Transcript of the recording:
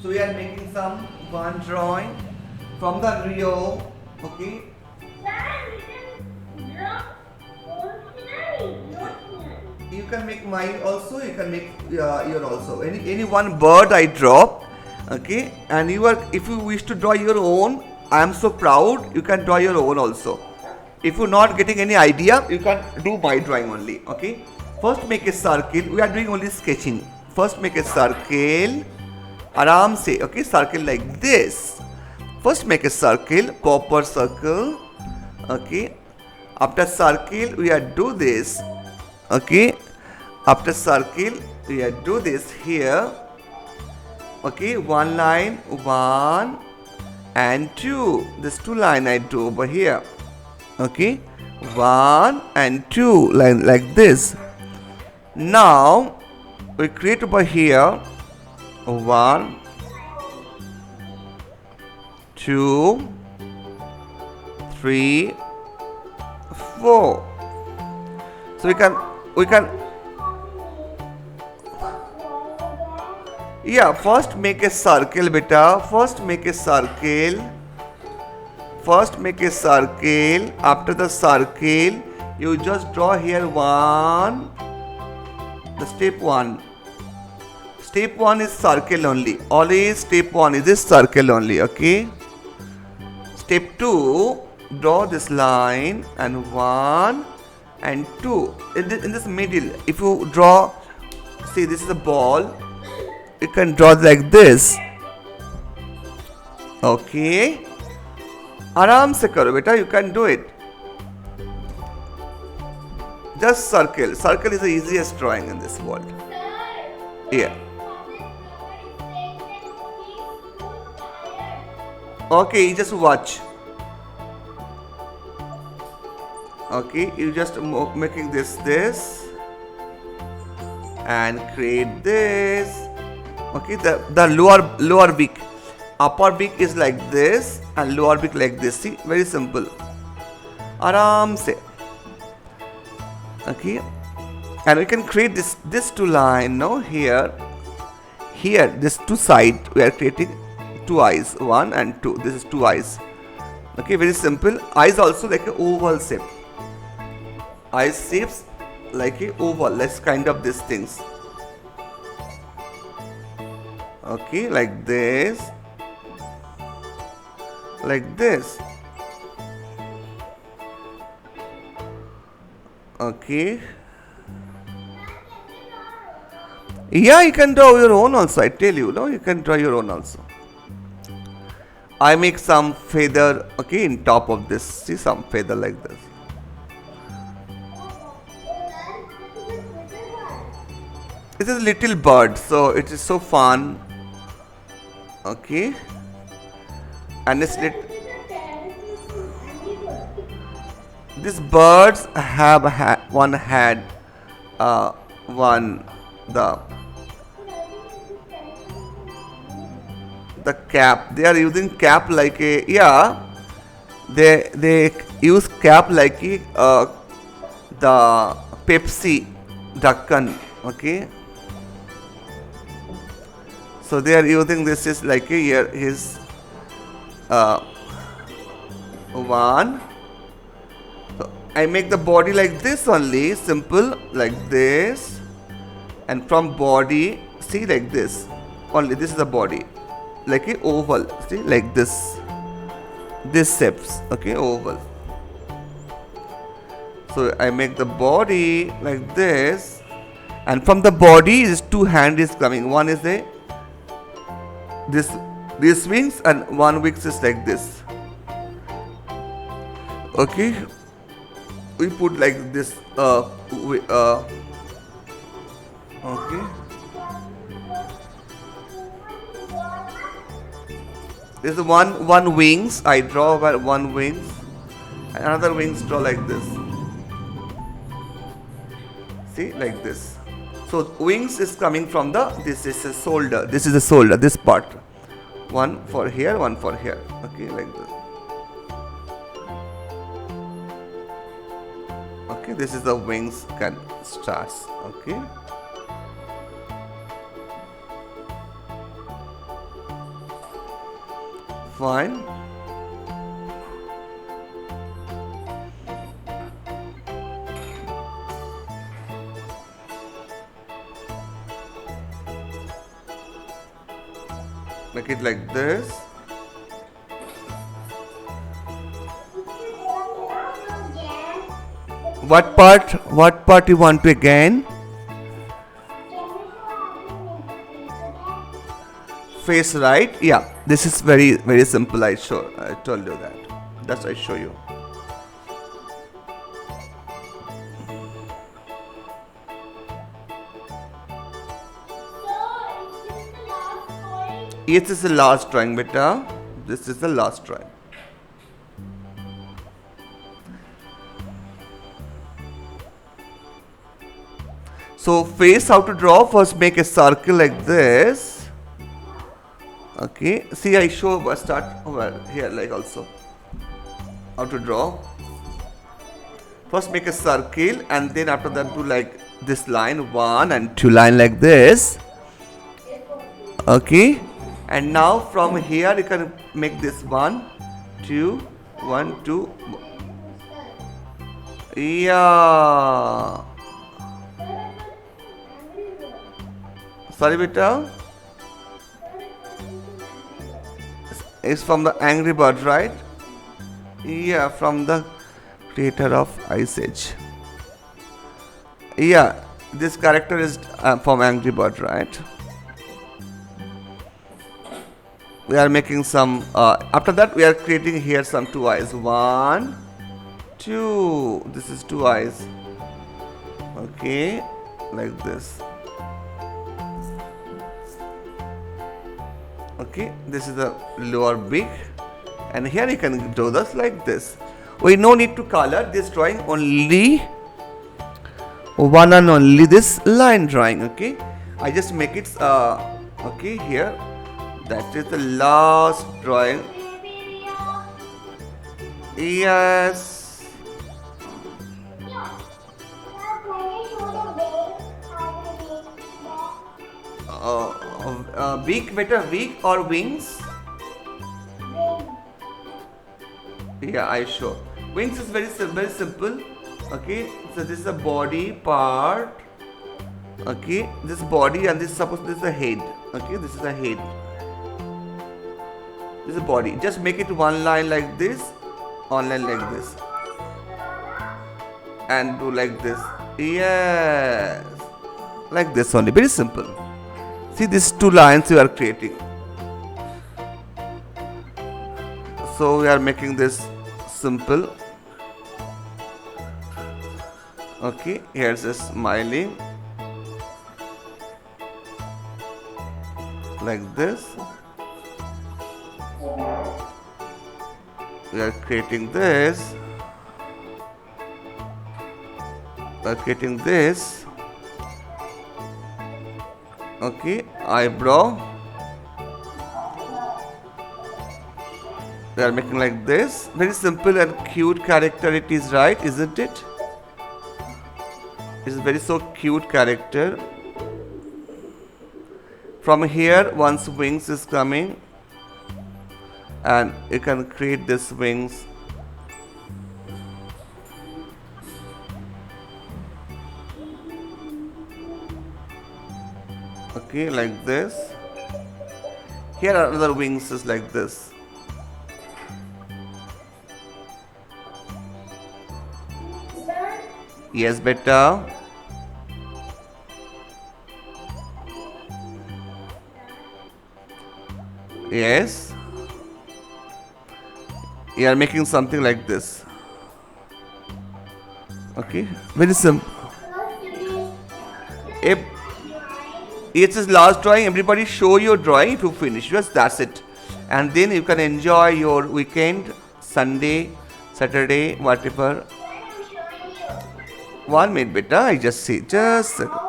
So we are making some one drawing from the Rio. Okay. You can make mine also. You can make your also. Any one bird I draw. Okay. And you are, if you wish to draw your own, I am so proud. You can draw your own also. If you're not getting any idea, you can do my drawing only. Okay. First make a circle. We are doing only sketching. First make a circle. Aram se. Okay. Circle like this. First make a circle. Proper circle. Okay. After circle, we are do this. Okay. After circle, we are do this here. Okay. One line. One and two. This two line I do over here. Okay. One and two line like this. Now we create over here 1, 2, 3, 4. So we can yeah, first make a circle beta. First make a circle. First make a circle. After the circle, you just draw here one. The step 1. Step 1 is circle only. Always step 1 is this circle only. Okay. Step 2, draw this line and 1 and 2. In this middle, if you draw, see this is a ball. You can draw like this. Okay. Aram se karo beta. You can do it. Just circle. Circle is the easiest drawing in this world. Yeah. Okay, you just watch. Okay, you just making this and create this. Okay, the lower beak. Upper beak is like this and lower beak like this. See, very simple. Aram se. Okay, and we can create this two line. No, here this two side we are creating two eyes, 1 and 2. This is two eyes. Okay, very simple. Eyes also like a oval shape. Eyes shapes like a oval. Let's kind of these things. Okay, like this, like this. Okay. Yeah, you can draw your own also. I tell you, no, you can draw your own also. I make some feather, okay, in top of this. See, some feather like this. It is a little bird, so it is so fun. Okay. And it's these birds have one head, one the cap. They are using cap like a They use cap like a the Pepsi Dakkan. Okay. So they are using this is like a here his one. So I make the body like this only, simple like this, and from body, see like this only. This is the body, like a oval. See like this shapes. Okay, oval. So I make the body like this, and from the body is two hand is coming. One is a this wings and one wings is like this. Okay, we put like this. Okay. This is one wings. I draw one wings, and another wings draw like this. See, like this. So wings is coming from this is a shoulder. This is the shoulder. This part. One for here, one for here. Okay, like this. Okay, this is the wings can starts. Okay. Fine. Make it like this. What part you want to again? Face, right? Yeah, this is very very simple. I told you that. That's I show you. Yes, this is the last drawing, beta. This is the last drawing. So face how to draw. First make a circle like this. Okay. See, I show start over here like also how to draw. First make a circle and then after that do like this line 1 and 2 line like this. Okay. And now from here you can make this 1, 2, 1, 2. Yeah. Sorry, beta. It's from the Angry Bird, right? Yeah, from the creator of Ice Age. Yeah, this character is from Angry Bird, right? We are making some. After that, we are creating here some 2 eyes. 1, 2. This is 2 eyes. Okay, like this. Okay, this is the lower beak, and here you can draw this like this. We no need to color this drawing, only one and only this line drawing. Okay, I just make it. Okay, here that is the last drawing. Yes. Beak, better beak or wings? Yeah, I show. Wings is very simple. Okay, so this is the body part. Okay, this body and this suppose this is the head. Okay, this is the head. This is the body. Just make it one line like this, one line like this, and do like this. Yes, like this only. Very simple. See these 2 lines you are creating. So we are making this simple. Okay, here's a smiling like this. We are creating this. We are creating this. Okay, eyebrow. We are making like this. Very simple and cute character it is, right? Isn't it? It's very so cute character. From here, once wings is coming, and you can create this wings. Okay, like this. Here are other wings is like this. Yes, beta. Yes. You are making something like this. Okay, very simple. If it's his last drawing, everybody show your drawing if you finish. Just that's it. And then you can enjoy your weekend, Sunday, Saturday, whatever. 1 minute, beta. I just see. Just a second.